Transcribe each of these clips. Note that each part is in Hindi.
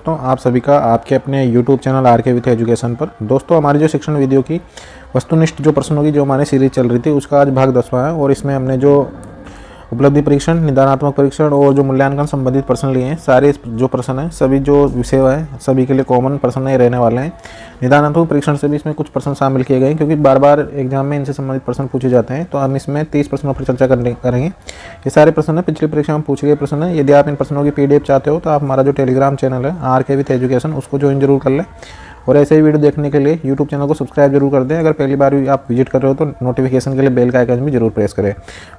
तो आप सभी का आपके अपने YouTube चैनल आर के विथ एजुकेशन पर। दोस्तों, हमारी जो शिक्षण वीडियो की वस्तुनिष्ठ जो प्रश्नों की जो हमारी सीरीज चल रही थी उसका आज भाग 10वां है और इसमें हमने जो उपलब्धि परीक्षण, निदानात्मक परीक्षण और जो मूल्यांकन संबंधित प्रश्न लिए हैं, सारे जो प्रश्न हैं सभी जो विषय है सभी के लिए कॉमन प्रश्न ही रहने वाले हैं। निदानात्मक परीक्षण से भी इसमें कुछ प्रश्न शामिल किए गए हैं क्योंकि बार बार एग्जाम में इनसे संबंधित प्रश्न पूछे जाते हैं। तो हम इसमें 30 प्रश्नों पर चर्चा करेंगे। ये सारे प्रश्न है पिछली परीक्षा में पूछे गए प्रश्न है। यदि आप इन प्रश्नों की PDF चाहते हो तो आप हमारा जो टेलीग्राम चैनल है आर के विथ एजुकेशन उसको ज्वाइन जरूर कर लें और ऐसे ही वीडियो देखने के लिए यूट्यूब चैनल को सब्सक्राइब जरूर कर दें। अगर पहली बार भी आप विजिट कर रहे हो तो नोटिफिकेशन के लिए बेल का आइकन भी जरूर प्रेस करें।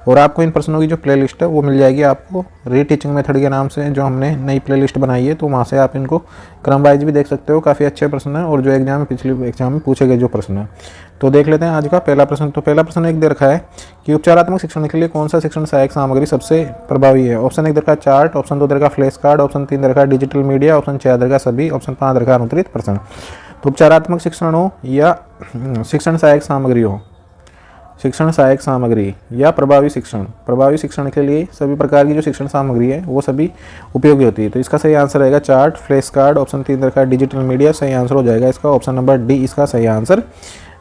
और आपको इन प्रश्नों की जो प्लेलिस्ट है वो मिल जाएगी आपको रीटीचिंग मेथड के नाम से, जो हमने नई प्लेलिस्ट बनाई है। तो वहाँ से आप इनको क्रम वाइज भी देख सकते हो। काफ़ी अच्छे प्रश्न है और जो एग्जाम में पिछले एग्जाम में पूछे गए जो प्रश्न है। तो देख लेते हैं आज का पहला प्रश्न। तो पहला प्रश्न एक दे रखा है कि उपचारात्मक शिक्षण के लिए कौन सा शिक्षण सहायक सामग्री सबसे प्रभावी है। ऑप्शन 1 दे रखा चार्ट, ऑप्शन 2 दे रखा फ्लैश कार्ड, ऑप्शन 3 दे रखा डिजिटल मीडिया, ऑप्शन 4 दे रखा सभी, ऑप्शन 5 दे रखा अनुत्तरित प्रश्न। तो उपचारात्मक शिक्षण हो या शिक्षण सहायक सामग्री हो, शिक्षण सहायक सामग्री या प्रभावी शिक्षण के लिए सभी प्रकार की जो शिक्षण सामग्री है वो सभी उपयोगी होती है। तो इसका सही आंसर रहेगा चार्ट, फ्लैश कार्ड, ऑप्शन 3 रखा डिजिटल मीडिया। सही आंसर हो जाएगा इसका ऑप्शन नंबर डी, इसका सही आंसर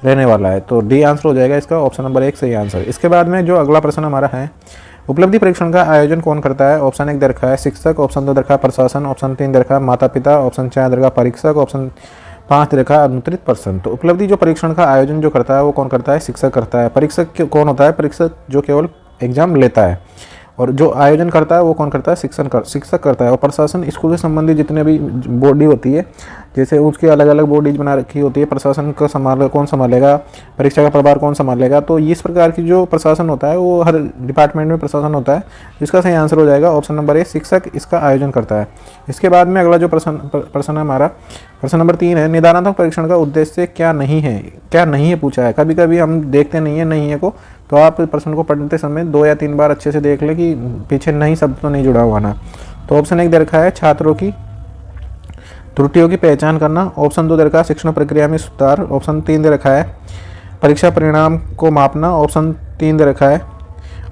रहने वाला है। तो डी आंसर हो जाएगा इसका ऑप्शन नंबर 1 सही आंसर। इसके बाद में जो अगला प्रश्न हमारा है, उपलब्धि परीक्षण का आयोजन कौन करता है। ऑप्शन 1 दे रखा है शिक्षक, ऑप्शन 2 दे रखा प्रशासन, ऑप्शन 3 दे रखा माता पिता, ऑप्शन 4 दे रखा परीक्षक, ऑप्शन 5 दे रखा अनुत्तरित प्रश्न। तो उपलब्धि जो परीक्षण का आयोजन जो करता है वो कौन करता है, शिक्षक करता है। परीक्षक कौन होता है, परीक्षक जो केवल एग्जाम लेता है और जो आयोजन करता है वो कौन करता है, शिक्षक करता है। और प्रशासन स्कूल से संबंधित जितने भी बॉडी होती है, जैसे उसकी अलग अलग बॉडीज बना रखी होती है। प्रशासन का कौन संभालेगा, परीक्षा का प्रभार कौन संभालेगा। तो इस प्रकार की जो प्रशासन होता है वो हर डिपार्टमेंट में प्रशासन होता है। इसका सही आंसर हो जाएगा ऑप्शन नंबर 1 शिक्षक इसका आयोजन करता है। इसके बाद में अगला जो प्रश्न है हमारा, प्रश्न नंबर 3 है निदानात्मक परीक्षण का उद्देश्य क्या नहीं है पूछा है। कभी कभी हम देखते नहीं है को, तो आप प्रश्न को पढ़ते समय 2 या 3 बार अच्छे से देख ले कि पीछे नहीं शब्द तो नहीं जुड़ा हुआ ना। तो ऑप्शन 1 दे रखा है छात्रों की त्रुटियों की पहचान करना, ऑप्शन 2 दे रखा है शिक्षण प्रक्रिया में सुधार, ऑप्शन 3 दे रखा है परीक्षा परिणाम को मापना, ऑप्शन 3 दे रखा है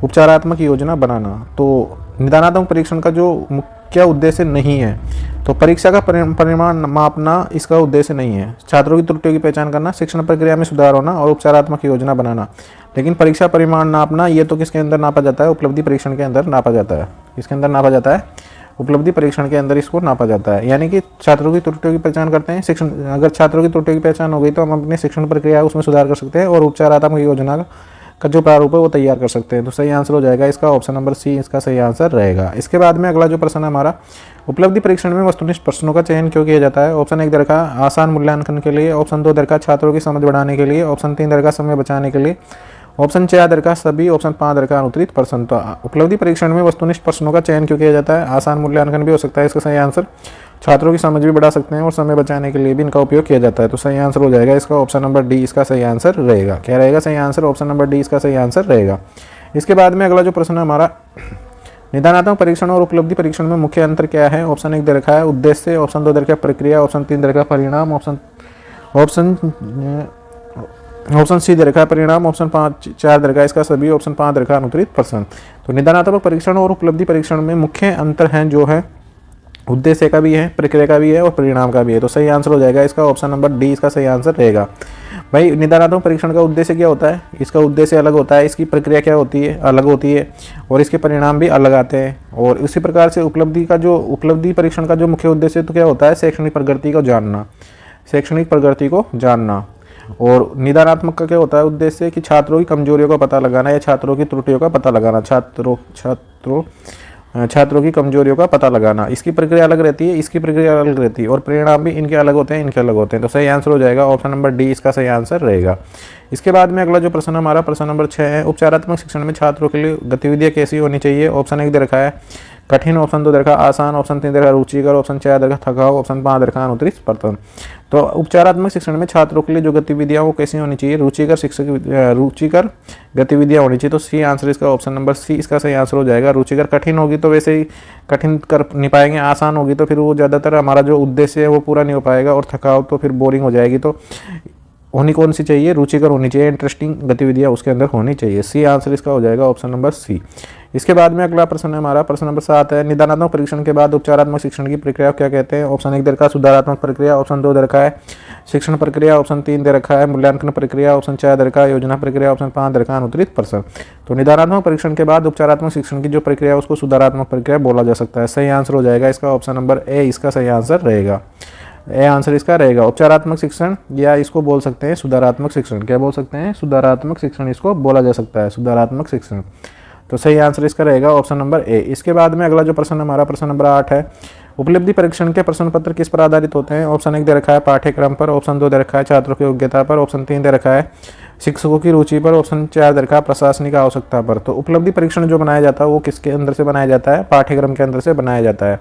उपचारात्मक योजना बनाना। तो निदानात्मक परीक्षण का जो मुख्य उद्देश्य नहीं है, तो परीक्षा का परिणाम मापना इसका उद्देश्य नहीं है। छात्रों की त्रुटियों की पहचान करना, शिक्षण प्रक्रिया में सुधार होना और उपचारात्मक योजना बनाना। लेकिन परीक्षा परिणाम नापना ये तो किसके अंदर नापा जाता है, उपलब्धि परीक्षण के अंदर नापा जाता है। किसके अंदर नापा जाता है, उपलब्धि परीक्षण के अंदर इसको नापा जाता है। यानी कि छात्रों की त्रुटियों की पहचान करते हैं, शिक्षण अगर छात्रों की त्रुटियों की पहचान हो गई तो हम अपनी शिक्षण प्रक्रिया उसमें सुधार कर सकते हैं और उपचारात्मक योजना का जो प्रारूप है वो तैयार कर सकते हैं। तो सही आंसर हो जाएगा इसका ऑप्शन नंबर सी, इसका सही आंसर रहेगा। इसके बाद में अगला जो प्रश्न है हमारा, उपलब्धि परीक्षण में वस्तुनिष्ठ प्रश्नों का चयन क्यों किया जाता है। ऑप्शन 1 दे रखा आसान मूल्यांकन के लिए, ऑप्शन 2 दे रखा छात्रों की समझ बढ़ाने के लिए, ऑप्शन 3 दे रखा समय बचाने के लिए, ऑप्शन 4 दे रखा सभी, ऑप्शन 5 दे रखा अनुत्तरित प्रश्न। तो उपलब्धि परीक्षण में वस्तुनिष्ठ प्रश्नों का चयन क्यों किया जाता है, आसान मूल्यांकन भी हो सकता है इसका सही आंसर, छात्रों की समझ भी बढ़ा सकते हैं और समय बचाने के लिए भी इनका उपयोग किया जाता है। तो सही आंसर हो जाएगा इसका ऑप्शन नंबर डी, इसका सही आंसर रहेगा। क्या रहेगा सही आंसर, ऑप्शन नंबर डी इसका सही आंसर रहेगा। इसके बाद में अगला जो प्रश्न है हमारा, निदानात्मक परीक्षण और उपलब्धि परीक्षण में मुख्य अंतर क्या है। ऑप्शन 1 दे रखा है उद्देश्य, ऑप्शन 2 दे रखा है प्रक्रिया, ऑप्शन 3 दे रखा है परिणाम, ऑप्शन सी दे रखा है परिणाम, ऑप्शन 4 दे रखा है इसका सभी, ऑप्शन 5 दे रखा है अनुत्तरित प्रश्न। तो निदानात्मक परीक्षण और उपलब्धि परीक्षण में मुख्य अंतर हैं जो है उद्देश्य का भी है, प्रक्रिया का भी है और परिणाम का भी है। तो सही आंसर हो जाएगा इसका ऑप्शन नंबर डी, इसका सही आंसर रहेगा। भाई निदानात्मक परीक्षण का उद्देश्य क्या होता है, इसका उद्देश्य अलग होता है, इसकी प्रक्रिया क्या होती है अलग होती है और इसके परिणाम भी अलग आते हैं। और इसी प्रकार से उपलब्धि परीक्षण का जो मुख्य उद्देश्य तो क्या होता है, शैक्षणिक प्रगति को जानना। और निदानात्मक का क्या होता है उद्देश्य कि छात्रों की कमजोरियों का पता लगाना या छात्रों की त्रुटियों का पता लगाना, छात्रों की कमजोरियों का पता लगाना। इसकी प्रक्रिया अलग रहती है, इसकी प्रक्रिया अलग रहती है और परिणाम भी इनके अलग होते हैं, इनके अलग होते हैं। तो सही आंसर हो जाएगा ऑप्शन नंबर डी, इसका सही आंसर रहेगा। इसके बाद में अगला जो प्रश्न हमारा प्रश्न नंबर 6 है, उपचारात्मक शिक्षण में छात्रों के लिए गतिविधियाँ कैसी होनी चाहिए। ऑप्शन 1 दे रखा है कठिन, ऑप्शन 2 दे रखा आसान, ऑप्शन 3 दे रखा रुचिकर, ऑप्शन 4 दे रखा थकाऊ, ऑप्शन 5 दे रखा अनुत्तरित प्रश्न। तो उपचारात्मक शिक्षण में छात्रों के लिए जो गतिविधियाँ वो कैसी होनी चाहिए, रुचिकर गतिविधियाँ होनी चाहिए। तो सी आंसर इसका ऑप्शन नंबर सी, इसका सही आंसर हो जाएगा। रुचिकर कठिन होगी तो वैसे ही कठिन कर नहीं पाएंगे, आसान होगी तो फिर वो ज़्यादातर हमारा जो उद्देश्य है वो पूरा नहीं हो पाएगा और थकाऊ तो फिर बोरिंग हो जाएगी। तो होनी कौन सी चाहिए, रुचिकर होनी चाहिए, इंटरेस्टिंग गतिविधियाँ उसके अंदर होनी चाहिए। सी आंसर इसका हो जाएगा ऑप्शन नंबर सी। इसके बाद में अगला प्रश्न है हमारा, प्रश्न नंबर 7 है, निदानात्मक परीक्षण के बाद उपचारात्मक शिक्षण की प्रक्रिया क्या कहते हैं। ऑप्शन 1 दे रखा है सुधारात्मक प्रक्रिया, ऑप्शन 2 दे रखा है शिक्षण प्रक्रिया, ऑप्शन 3 दे रखा है मूल्यांकन प्रक्रिया, ऑप्शन 4 दे रखा है योजना प्रक्रिया, ऑप्शन 5 दे रखा है अनुत्तरित प्रश्न। तो निदानात्मक परीक्षण के बाद उपचारात्मक शिक्षण की जो प्रक्रिया है उसको सुधारात्मक प्रक्रिया बोला जा सकता है। सही आंसर हो जाएगा इसका ऑप्शन नंबर ए, इसका सही आंसर रहेगा। ए आंसर इसका रहेगा। उपचारात्मक शिक्षण या इसको बोल सकते हैं सुधारात्मक शिक्षण। क्या बोल सकते हैं? सुधारात्मक शिक्षण इसको बोला जा सकता है, सुधारात्मक शिक्षण। तो सही आंसर इसका रहेगा ऑप्शन नंबर ए। इसके बाद में अगला जो प्रश्न हमारा प्रश्न नंबर 8 है, उपलब्धि परीक्षण के प्रश्न पत्र किस पर आधारित होते हैं। ऑप्शन 1 दे रखा है पाठ्यक्रम पर, ऑप्शन 2 दे रखा है छात्रों की योग्यता पर, ऑप्शन 3 दे रखा है शिक्षकों की रुचि पर, ऑप्शन 4 दे रखा है प्रशासनिक आवश्यकता पर। तो उपलब्धि परीक्षण जो बनाया जाता है वो किसके अंदर से बनाया जाता है? पाठ्यक्रम के अंदर से बनाया जाता है।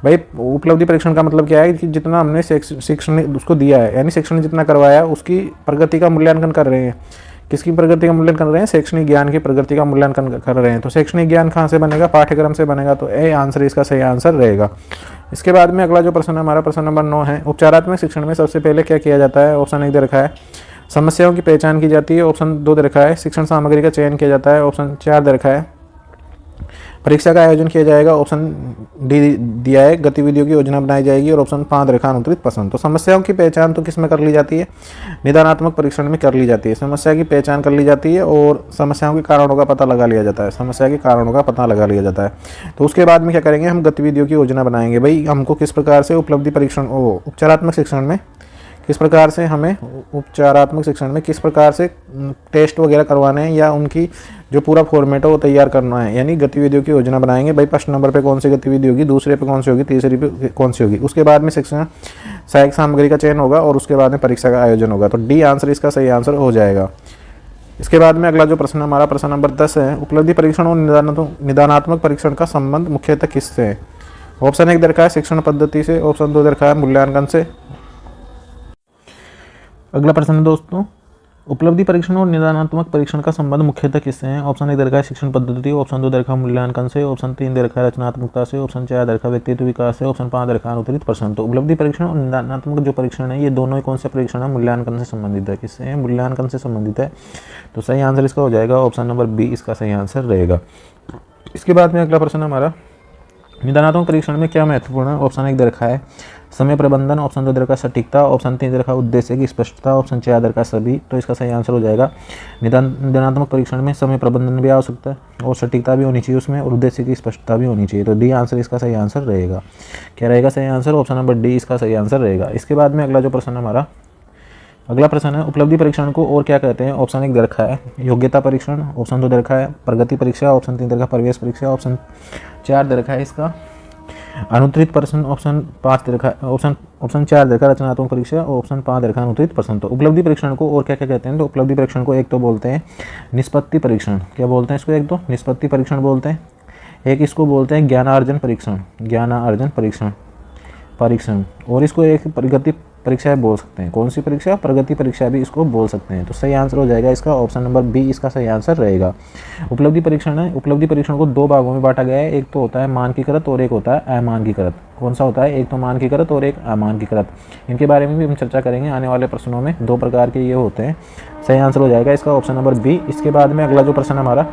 भाई उपलब्धि परीक्षण का मतलब क्या है कि जितना हमने शिक्षण उसको दिया है, यानी शिक्षण जितना करवाया उसकी प्रगति का मूल्यांकन कर रहे हैं। किसकी प्रगति का मूल्यांकन कर रहे हैं? शैक्षणिक ज्ञान की प्रगति का मूल्यांकन कर रहे हैं। तो शैक्षणिक ज्ञान कहाँ से बनेगा? पाठ्यक्रम से बनेगा। तो ए आंसर इसका सही आंसर रहेगा। इसके बाद में अगला जो प्रश्न है हमारा प्रश्न नंबर 9 है, उपचारात्मक शिक्षण में सबसे पहले क्या किया जाता है। ऑप्शन 1 दे रखा है समस्याओं की पहचान की जाती है, ऑप्शन 2 दे रखा है शिक्षण सामग्री का चयन किया जाता है, ऑप्शन 4 दे रखा है परीक्षा का आयोजन किया जाएगा, ऑप्शन डी दिया है गतिविधियों की योजना बनाई जाएगी, और ऑप्शन 5 रेखा अनुत्तरित पसंद। तो समस्याओं की पहचान तो किस में कर ली जाती है? निदानात्मक परीक्षण में कर ली जाती है। समस्या की पहचान कर ली जाती है और समस्याओं के कारणों का पता लगा लिया जाता है। समस्या के कारणों का पता लगा लिया जाता है। तो उसके बाद में क्या करेंगे? हम गतिविधियों की योजना बनाएंगे। भाई हमको किस प्रकार से उपलब्धि परीक्षण उपचारात्मक शिक्षण में किस प्रकार से हमें उपचारात्मक शिक्षण में किस प्रकार से टेस्ट वगैरह करवाने हैं या उनकी जो पूरा फॉर्मेट है वो तैयार करना है, यानी गतिविधियों की योजना बनाएंगे। भाई फर्स्ट नंबर पे कौन सी गतिविधि होगी, दूसरे पे कौन सी होगी, तीसरे पे कौन सी होगी। उसके बाद में शिक्षण सहायक सामग्री का चयन होगा और उसके बाद में परीक्षा का आयोजन होगा। तो डी आंसर इसका सही आंसर हो जाएगा। इसके बाद में अगला जो प्रश्न हमारा प्रश्न नंबर 10 है, उपलब्धि परीक्षण और निदानात्मक परीक्षण का संबंध मुख्यतः किससे है। ऑप्शन 1 दे रखा है शिक्षण पद्धति से, ऑप्शन 2 दे रखा है मूल्यांकन से। अगला प्रश्न है दोस्तों, उपलब्धि परीक्षण और निदानात्मक परीक्षण का संबंध मुख्यतः किससे है। ऑप्शन 1 दे रखा है शिक्षण पद्धति, ऑप्शन 2 दे रखा है मूल्यांकन से, ऑप्शन 3 दे रखा है रचनात्मकता से, ऑप्शन 4 दे रखा है व्यक्तित्व विकास से, ऑप्शन 5 दे रखा है अनुत्तरित प्रश्न। तो उपलब्धि परीक्षण और निदानात्मक जो परीक्षण है ये दोनों ही कौन से परीक्षण है? मूल्यांकन से संबंधित है। किससे है? मूल्यांकन से संबंधित है। तो सही आंसर इसका हो जाएगा ऑप्शन नंबर बी, इसका सही आंसर रहेगा। इसके बाद में अगला प्रश्न हमारा, निदानात्मक परीक्षण में क्या महत्वपूर्ण है। ऑप्शन 1 दे रखा है समय प्रबंधन, ऑप्शन 2 दे रखा है सटीकता, ऑप्शन 3 दे रखा है उद्देश्य की स्पष्टता, ऑप्शन 4 दे रखा है सभी। तो इसका सही आंसर हो जाएगा निदानात्मक परीक्षण में समय प्रबंधन भी आ सकता है और सटीकता भी होनी चाहिए उसमें, और उद्देश्य की स्पष्टता भी होनी चाहिए। तो डी आंसर इसका सही आंसर रहेगा। क्या रहेगा सही आंसर? ऑप्शन नंबर डी इसका सही आंसर रहेगा। इसके बाद में अगला जो प्रश्न हमारा अगला प्रश्न है, उपलब्धि परीक्षण को और क्या कहते हैं। ऑप्शन 1 दे रखा है योग्यता परीक्षण, ऑप्शन 2 दे रखा है प्रगति परीक्षा, ऑप्शन 3 दे रखा है प्रवेश परीक्षा, ऑप्शन 4 दे रखा है इसका अनुत्तरित प्रश्न, ऑप्शन 5 दे रखा है ऑप्शन 4 दे रखा है रचनात्मक परीक्षा, और ऑप्शन 5 दे रखा है अनुत्तरित प्रश्न। तो उपलब्धि परीक्षण को और क्या क्या कहते हैं। तो उपलब्धि परीक्षण को एक तो बोलते हैं निष्पत्ति परीक्षण। क्या बोलते हैं इसको? एक तो निष्पत्ति परीक्षण बोलते हैं, एक इसको बोलते हैं ज्ञानार्जन परीक्षण, ज्ञानार्जन परीक्षण, और इसको एक प्रगति परीक्षा बोल सकते हैं। कौन सी परीक्षा? प्रगति परीक्षा भी इसको बोल सकते हैं। तो सही आंसर हो जाएगा इसका ऑप्शन नंबर बी, इसका सही आंसर रहेगा। उपलब्धि परीक्षण है, उपलब्धि परीक्षण को 2 भागों में बांटा गया है। एक तो होता है मानकीकृत और एक होता है अमानकीकृत। कौन सा होता है? एक तो मानकीकृत और एक अमानकीकृत। इनके बारे में भी हम चर्चा करेंगे आने वाले प्रश्नों में। 2 प्रकार के ये होते हैं। सही आंसर हो जाएगा इसका ऑप्शन नंबर बी। इसके बाद में अगला जो प्रश्न हमारा,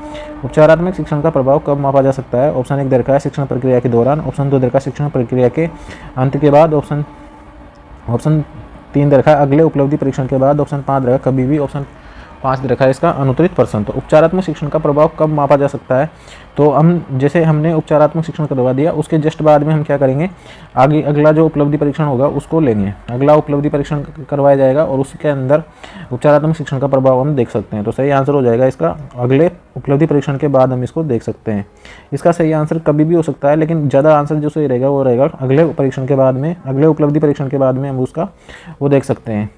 उपचारात्मक शिक्षण का प्रभाव कब मापा जा सकता है। ऑप्शन 1 दे रखा है शिक्षण प्रक्रिया के दौरान, ऑप्शन 2 दे रखा है शिक्षण प्रक्रिया के अंत के बाद, ऑप्शन 3 दे रखा है अगले उपलब्धि परीक्षण के बाद, ऑप्शन 5 दे रखा है कभी भी, ऑप्शन 5 दे रखा है इसका अनुत्तरित प्रश्न। तो उपचारात्मक शिक्षण का प्रभाव कब मापा जा सकता है। तो हम जैसे हमने उपचारात्मक शिक्षण करवा दिया उसके जस्ट बाद में हम क्या करेंगे, आगे अगला जो उपलब्धि परीक्षण होगा उसको लेंगे। अगला उपलब्धि परीक्षण करवाया जाएगा और उसके अंदर उपचारात्मक शिक्षण का प्रभाव हम देख सकते हैं। तो सही आंसर हो जाएगा इसका अगले उपलब्धि परीक्षण के बाद हम इसको देख सकते हैं। इसका सही आंसर कभी भी हो सकता है, लेकिन ज़्यादा आंसर जो सही रहेगा वो रहेगा अगले परीक्षण के बाद में, अगले उपलब्धि परीक्षण के बाद में हम उसका वो देख सकते हैं,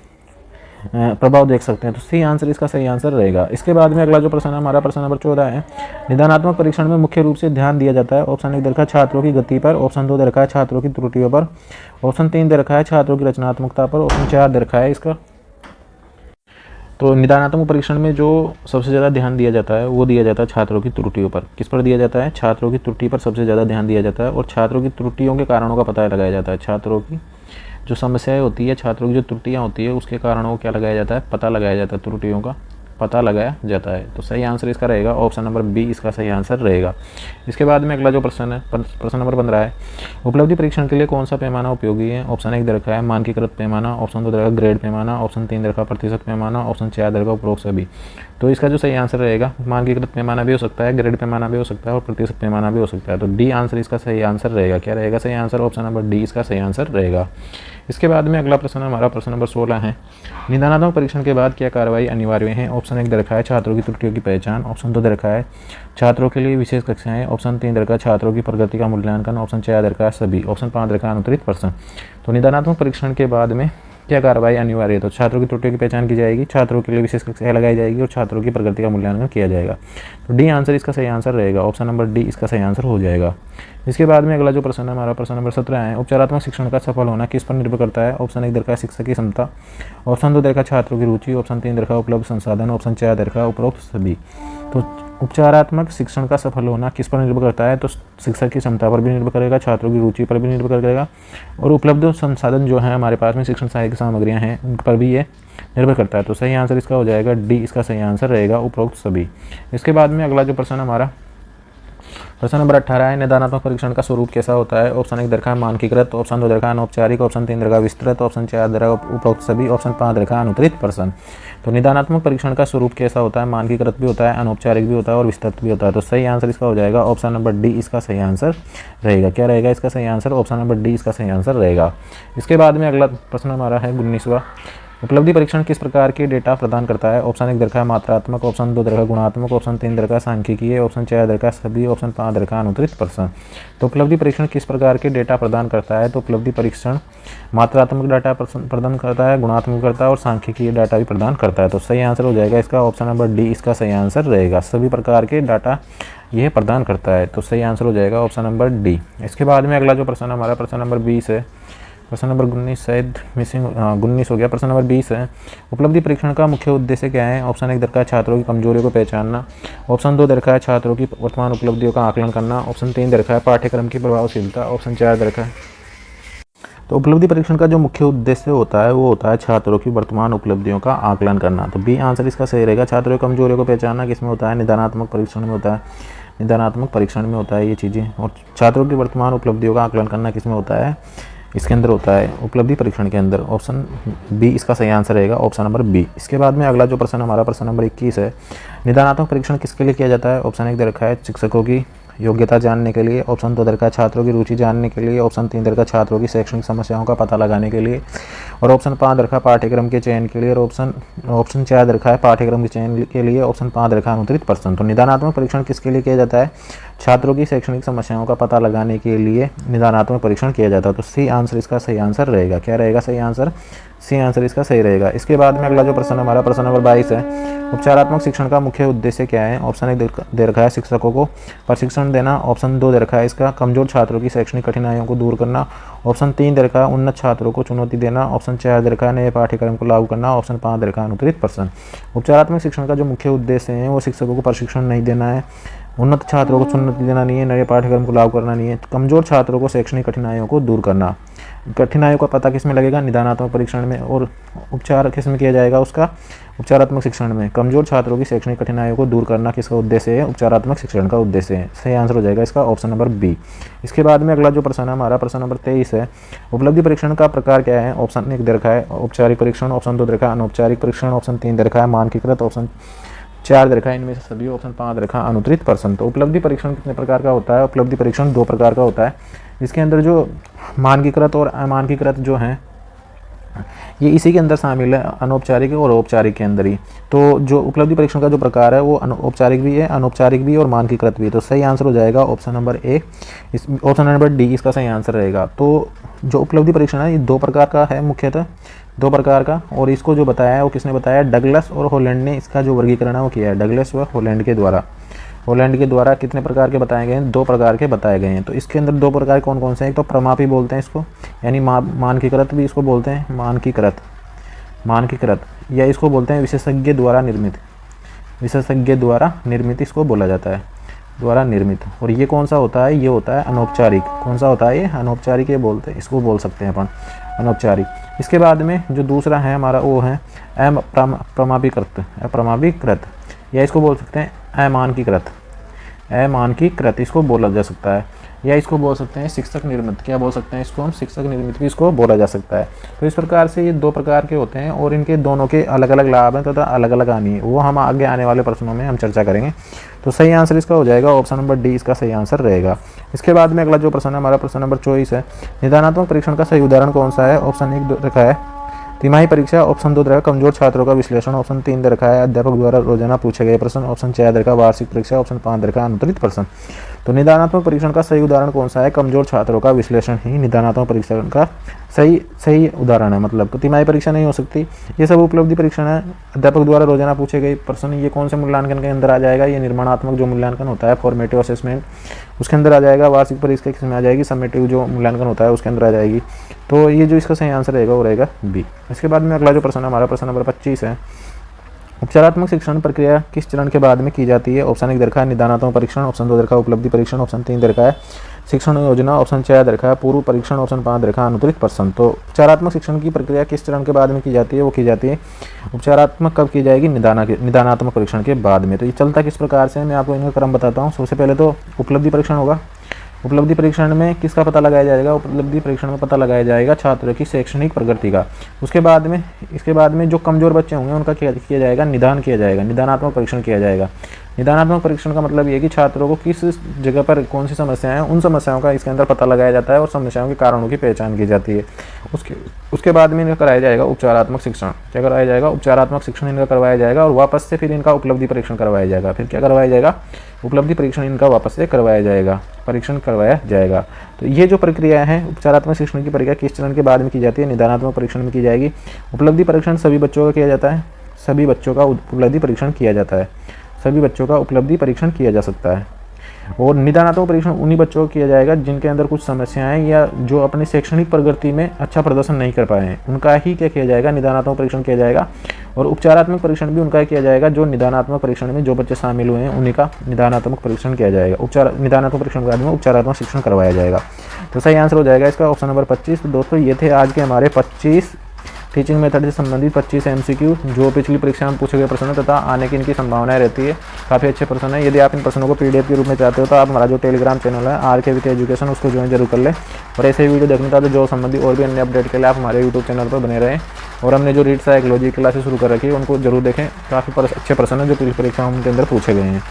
प्रभाव देख सकते हैं। तो सही आंसर इसका सही आंसर रहेगा। इसके बाद में अगला जो प्रश्न है हमारा प्रश्न नंबर 14 है, निदानात्मक परीक्षण में मुख्य रूप से ध्यान दिया जाता है। ऑप्शन 1 दे रखा है छात्रों की गति पर, ऑप्शन 2 दे रखा है छात्रों की त्रुटियों पर, ऑप्शन 3 दे रखा है छात्रों की रचनात्मकता पर, ऑप्शन 4 दे रखा है इसका। तो निदानात्मक परीक्षण में जो सबसे ज़्यादा ध्यान दिया जाता है वो दिया जाता है छात्रों की त्रुटियों पर। किस पर दिया जाता है? छात्रों की त्रुटि पर सबसे ज़्यादा ध्यान दिया जाता है और छात्रों की त्रुटियों के कारणों का पता लगाया जाता है। छात्रों की जो समस्याएं होती है, छात्रों की जो त्रुटियां होती है उसके कारणों को क्या लगाया जाता है? पता लगाया जाता है त्रुटियों का। पता लगाया जाता है। तो सही आंसर इसका रहेगा ऑप्शन नंबर बी इसका सही आंसर रहेगा। इसके बाद में अगला जो प्रश्न है, प्रश्न नंबर 15 है, उपलब्धि परीक्षण के लिए कौन सा पैमाना उपयोगी है? ऑप्शन 1 दे रखा है मानकीकृत पैमाना, ऑप्शन 2 दे रखा है ग्रेड पैमाना, ऑप्शन 3 दे रखा है प्रतिशत पैमाना, ऑप्शन 4 दे रखा है उपरोक्त सभी। तो इसका जो सही आंसर रहेगा मानकीकृत पैमाना भी हो सकता है, ग्रेड पैमाना भी हो सकता है और प्रतिशत पैमाना भी हो सकता है। तो डी आंसर इसका सही आंसर रहेगा। क्या रहेगा सही आंसर? ऑप्शन नंबर डी इसका सही आंसर रहेगा। इसके बाद में अगला प्रश्न हमारा प्रश्न नंबर 16 है, निदानात्मक परीक्षण के बाद क्या कार्रवाई अनिवार्य है? ऑप्शन 1 दे रखा है छात्रों की त्रुटियों की पहचान, ऑप्शन 2 दे रखा है छात्रों के लिए विशेष कक्षाएं, ऑप्शन 3 दे रखा है छात्रों की प्रगति का मूल्यांकन, ऑप्शन 4 दे रखा है सभी, ऑप्शन 5 दे रखा है अनुत्तरित प्रश्न। तो निदानात्मक परीक्षण के बाद में क्या कार्रवाई अनिवार्य है? तो छात्रों की त्रुटियों की पहचान की जाएगी, छात्रों के लिए विशेष कक्षाएं लगाई जाएगी और छात्रों की प्रगति का मूल्यांकन किया जाएगा। तो डी आंसर इसका सही आंसर रहेगा। ऑप्शन नंबर डी इसका सही आंसर हो जाएगा। इसके बाद में अगला जो प्रश्न है हमारा प्रश्न नंबर 17 है, उपचारात्मक शिक्षण का सफल होना किस पर निर्भर करता है? ऑप्शन 1 दे रखा है शिक्षक की क्षमता, ऑप्शन 2 दे रखा है छात्रों की रुचि, ऑप्शन 3 दे रखा है उपलब्ध संसाधन, ऑप्शन 4 दे रखा है उपरोक्त सभी। तो उपचारात्मक शिक्षण का सफल होना किस पर निर्भर करता है? तो शिक्षक की क्षमता पर भी निर्भर करेगा, छात्रों की रुचि पर भी निर्भर करेगा और उपलब्ध संसाधन जो है हमारे पास में शिक्षण सहायक सामग्रियां हैं उन पर भी ये निर्भर करता है। तो सही आंसर इसका हो जाएगा डी इसका सही आंसर रहेगा उपरोक्त सभी। इसके बाद में अगला जो प्रश्न हमारा प्रश्न नंबर 18 है, निदानात्मक परीक्षण का स्वरूप कैसा होता है? ऑप्शन 1 दे रखा है मानकीकृत, ऑप्शन 2 दे रखा है अनौपचारिक, ऑप्शन 3 दे रखा है विस्तृत, ऑप्शन 4 दे रखा है उपरोक्त सभी, ऑप्शन 5 दे रखा है अनुत्तरित प्रश्न। तो निदानात्मक परीक्षण का स्वरूप कैसा होता है? मानकीकृत भी होता है, अनौपचारिक भी होता है और विस्तृत भी होता है। तो सही आंसर इसका हो जाएगा ऑप्शन नंबर डी इसका सही आंसर रहेगा। क्या रहेगा इसका सही आंसर? ऑप्शन नंबर डी इसका सही आंसर रहेगा। इसके बाद में अगला प्रश्न हमारा है 19वां, उपलब्धि परीक्षण किस प्रकार के डेटा प्रदान करता है? ऑप्शन 1 दे रखा है मात्रात्मक, ऑप्शन 2 दे रखा है गुणात्मक, ऑप्शन 3 दे रखा है सांख्यिकीय, ऑप्शन 4 दे रखा है सभी, ऑप्शन 5 दे रखा है अनुत्तरित प्रश्न। तो उपलब्धि परीक्षण किस प्रकार के डेटा प्रदान करता है? तो उपलब्धि परीक्षण मात्रात्मक डाटा प्रदान करता है, गुणात्मक करता है और सांख्यिकीय डाटा भी प्रदान करता है। तो सही आंसर हो जाएगा इसका ऑप्शन नंबर डी इसका सही आंसर रहेगा। सभी प्रकार के डाटा यह प्रदान करता है। तो सही आंसर हो जाएगा ऑप्शन नंबर डी। इसके बाद में अगला जो प्रश्न हमारा प्रश्न नंबर 20 है, प्रश्न नंबर 19 शायद मिसिंग 19 हो गया। प्रश्न नंबर 20 है, उपलब्धि परीक्षण का मुख्य उद्देश्य क्या है? ऑप्शन 1 दे रखा है छात्रों की कमजोरियों को पहचानना, ऑप्शन 2 दे रखा है छात्रों की वर्तमान उपलब्धियों का आकलन करना, ऑप्शन 3 दे रखा है पाठ्यक्रम की प्रभावशीलता, ऑप्शन 4 दे रखा है। तो उपलब्धि परीक्षण का जो मुख्य उद्देश्य होता है वो होता है छात्रों की वर्तमान उपलब्धियों का आकलन करना। तो बी आंसर इसका सही रहेगा। छात्रों की कमजोरियों को पहचानना किसमें होता है? निदानात्मक परीक्षण में होता है। निदानात्मक परीक्षण में होता है ये चीज़ें। और छात्रों की वर्तमान उपलब्धियों का आकलन करना किसमें होता है? इसके अंदर होता है उपलब्धि परीक्षण के अंदर। ऑप्शन बी इसका सही आंसर रहेगा, ऑप्शन नंबर बी। इसके बाद में अगला जो प्रश्न हमारा प्रश्न नंबर 21 है, निदानात्मक परीक्षण किसके लिए किया जाता है? ऑप्शन 1 दे रखा है शिक्षकों की योग्यता जानने के लिए, ऑप्शन 2 दे रखा है छात्रों की रुचि जानने के लिए, ऑप्शन 3 दे रखा है छात्रों की शैक्षणिक समस्याओं का पता लगाने के लिए और ऑप्शन 5 दे रखा है पाठ्यक्रम के चयन के लिए और ऑप्शन 4 दे रखा है पाठ्यक्रम के चयन के लिए, ऑप्शन 5 दे रखा है अनुत्तरित प्रश्न। तो निदानात्मक परीक्षण किसके लिए किया जाता है? छात्रों की शैक्षणिक समस्याओं का पता लगाने के लिए निदानात्मक परीक्षण किया जाता है। तो सी आंसर इसका सही आंसर रहेगा। क्या रहेगा सही आंसर? सी आंसर इसका सही रहेगा। इसके बाद में अगला जो प्रश्न हमारा प्रश्न नंबर 22 है, उपचारात्मक शिक्षण का मुख्य उद्देश्य क्या है? ऑप्शन 1 दे रखा है शिक्षकों को प्रशिक्षण देना, ऑप्शन 2 दे रखा है इसका कमजोर छात्रों की शैक्षणिक कठिनाइयों को दूर करना, ऑप्शन 3 दे रखा है उन्नत छात्रों को चुनौती देना, ऑप्शन 4 दे रखा है नए पाठ्यक्रम को लागू करना, ऑप्शन 5 दे रखा है अनुत्तरित प्रश्न। उपचारात्मक शिक्षण का जो मुख्य उद्देश्य है वो शिक्षकों को प्रशिक्षण नहीं देना है, उन्नत छात्रों को चुनौती देना नहीं है, नए पाठ्यक्रम को लागू करना नहीं है, कमजोर छात्रों को शैक्षणिक कठिनाइयों को दूर करना। कठिनाइयों का पता किस में लगेगा? निदानात्मक परीक्षण में। और उपचार किस में किया जाएगा उसका? उपचारात्मक शिक्षण में। कमजोर छात्रों की शैक्षणिक कठिनाइयों को दूर करना किसका उद्देश्य है? उपचारात्मक शिक्षण का उद्देश्य है। सही आंसर हो जाएगा इसका ऑप्शन नंबर बी। इसके बाद में अगला जो प्रश्न है हमारा प्रश्न नंबर 23 है, उपलब्धि परीक्षण का प्रकार क्या है? ऑप्शन 1 दे रखा है औपचारिक परीक्षण, ऑप्शन 2 दे रखा है अनौपचारिक परीक्षण, ऑप्शन 3 दे रखा है मानकीकृत, ऑप्शन 4 दे रखा है इनमें से सभी, ऑप्शन 5 दे रखा है अनुत्तरित प्रश्न। तो उपलब्धि परीक्षण कितने प्रकार का होता है? उपलब्धि परीक्षण 2 प्रकार का होता है, जिसके अंदर जो मानकीकृत और अमानकीकृत जो हैं ये इसी के अंदर शामिल है, अनौपचारिक और औपचारिक के अंदर ही। तो जो उपलब्धि परीक्षण का जो प्रकार है वो औपचारिक भी है, अनौपचारिक भी और मानकीकृत भी है। तो सही आंसर हो जाएगा option number A, option number D इसका सही आंसर रहेगा। तो जो उपलब्धि परीक्षण है ये 2 प्रकार का है, मुख्यतः 2 प्रकार का। और इसको जो बताया है वो किसने बताया? डगलस और हॉलैंड ने इसका जो वर्गीकरण है वो किया है, डगलस व हॉलैंड के द्वारा। हॉलैंड के द्वारा कितने प्रकार के बताए गए हैं? 2 प्रकार के बताए गए हैं। तो इसके अंदर 2 प्रकार कौन कौन से हैं? एक तो प्रमापी बोलते हैं इसको, यानी मानकीकृत भी इसको बोलते हैं, मानकीकृत या इसको बोलते हैं विशेषज्ञ द्वारा निर्मित, विशेषज्ञ द्वारा निर्मित इसको बोला जाता है, द्वारा निर्मित। और ये कौन सा होता है? ये होता है अनौपचारिक। कौन सा होता है ये? अनौपचारिक ये बोलते हैं, इसको बोल सकते हैं अपन अनौपचारिक। इसके बाद में जो दूसरा है हमारा वो है अप्रमाणीकृत, या इसको बोल सकते हैं अमानकीकृत इसको बोला जा सकता है, या इसको बोल सकते हैं शिक्षक निर्मित। क्या बोल सकते हैं इसको हम? शिक्षक निर्मित भी इसको बोला जा सकता है। तो इस प्रकार से ये दो प्रकार के होते हैं और इनके दोनों के अलग अलग लाभ हैं तथा अलग अलग हानि है, वो हम आगे आने वाले प्रश्नों में हम चर्चा करेंगे। तो सही आंसर इसका हो जाएगा ऑप्शन नंबर डी, इसका सही आंसर रहेगा। इसके बाद में अगला जो प्रश्न है हमारा प्रश्न नंबर 24 है, निदानात्मक परीक्षण का सही उदाहरण कौन सा है? ऑप्शन 1 रखा है तिमाही परीक्षा, ऑप्शन 2 रखा कमजोर छात्रों का विश्लेषण, ऑप्शन 3 रखा है अध्यापक द्वारा रोजाना पूछे गए प्रश्न, ऑप्शन 4 रखा वार्षिक परीक्षा, ऑप्शन 5 रखा अनुत्तरित प्रश्न। तो निदानात्मक परीक्षण का सही उदाहरण कौन सा है? कमजोर छात्रों का विश्लेषण ही निदानात्मक परीक्षण का सही उदाहरण है। मतलब तिमाही परीक्षा नहीं हो सकती, ये सब उपलब्धि परीक्षण है। अध्यापक द्वारा रोजाना पूछे गए प्रश्न, ये कौन से मूल्यांकन के अंदर आ जाएगा? ये निर्माणात्मक जो मूल्यांकन होता है फॉर्मेटिव असेसमेंट उसके अंदर आ जाएगा। वार्षिक परीक्षा किसमें आ जाएगी? समेटिव जो मूल्यांकन होता है उसके अंदर आ जाएगी। तो ये जो इसका सही आंसर रहेगा वो रहेगा बी। इसके बाद में अगला जो प्रश्न है हमारा प्रश्न नंबर 25 है, उपचारात्मक शिक्षण प्रक्रिया किस चरण के बाद में की जाती है? ऑप्शन 1 रखा है निदानात्मक परीक्षण, ऑप्शन 2 रखा है उपलब्धि परीक्षण, ऑप्शन 3 रखा है शिक्षण योजना, ऑप्शन 4 रखा है पूर्व परीक्षण, ऑप्शन 5 रखा है अनुत्तरित प्रश्न। तो उपचारात्मक शिक्षण की प्रक्रिया किस चरण के बाद में की जाती है? वो की जाती है उपचारात्मक कब की जाएगी? निदानात्मक परीक्षण के बाद में। तो ये चलता किस प्रकार से है मैं आपको इनका क्रम बताता हूँ। सबसे पहले तो उपलब्धि परीक्षण होगा। उपलब्धि परीक्षण में किसका पता लगाया जाएगा? उपलब्धि परीक्षण में पता लगाया जाएगा छात्र की शैक्षणिक प्रगति का। इसके बाद में जो कमजोर बच्चे होंगे उनका क्या किया जाएगा? निदान किया जाएगा, निदानात्मक परीक्षण किया जाएगा। निदानात्मक परीक्षण का मतलब ये है कि छात्रों को किस जगह पर कौन सी समस्याएं हैं उन समस्याओं का इसके अंदर पता लगाया जाता है और समस्याओं के कारणों की पहचान की जाती है। उसके बाद में इनका कराया जाएगा उपचारात्मक शिक्षण। क्या कराया जाएगा? उपचारात्मक शिक्षण इनका करवाया जाएगा और वापस से फिर इनका उपलब्धि परीक्षण करवाया जाएगा। फिर क्या करवाया जाएगा? उपलब्धि परीक्षण इनका वापस से करवाया जाएगा, परीक्षण करवाया जाएगा। तो ये जो प्रक्रिया है उपचारात्मक शिक्षण की प्रक्रिया किस चरण के बाद में की जाती है? निदानात्मक परीक्षण में की जाएगी। उपलब्धि परीक्षण सभी बच्चों का किया जाता है, सभी बच्चों का उपलब्धि परीक्षण किया जाता है, सभी बच्चों का उपलब्धि परीक्षण किया जा सकता है। और निदानात्मक परीक्षण उन्हीं बच्चों को किया जाएगा जिनके अंदर कुछ समस्याएं या जो अपनी शैक्षणिक प्रगति में अच्छा प्रदर्शन नहीं कर पाए हैं, उनका ही क्या किया जाएगा? निदानात्मक परीक्षण किया जाएगा। और उपचारात्मक परीक्षण भी उनका किया जाएगा जो निदानात्मक परीक्षण में जो बच्चे शामिल हुए हैं उन्हीं का निदानात्मक परीक्षण किया जाएगा। निदानात्मक परीक्षण के बाद में उपचारात्मक शिक्षण करवाया जाएगा। तो सही आंसर हो जाएगा इसका ऑप्शन नंबर 25। तो दोस्तों ये थे आज के हमारे 25 टीचिंग मेथड से संबंधित 25 MCQ जो पिछली परीक्षा में पूछे गए प्रश्न तथा आने की इनकी संभावनाएं रहती है। काफ़ी अच्छे प्रश्न है। यदि आप इन प्रश्नों को PDF के रूप में चाहते हो तो आप हमारा जो टेलीग्राम चैनल है RK विथ एजुकेशन उसको ज्वाइन जरूर कर लें। और ऐसे ही वीडियो देखने का तो जो संबंधी और भी अन्य अपडेट के लिए आप हमारे YouTube चैनल पर बने रहें। और हमने जो रीड साइकोलॉजी क्लासेस शुरू कर रखी है उनको जरूर देखें। काफ़ी अच्छे प्रश्न है जो पिछली परीक्षा उनके अंदर पूछे गए हैं।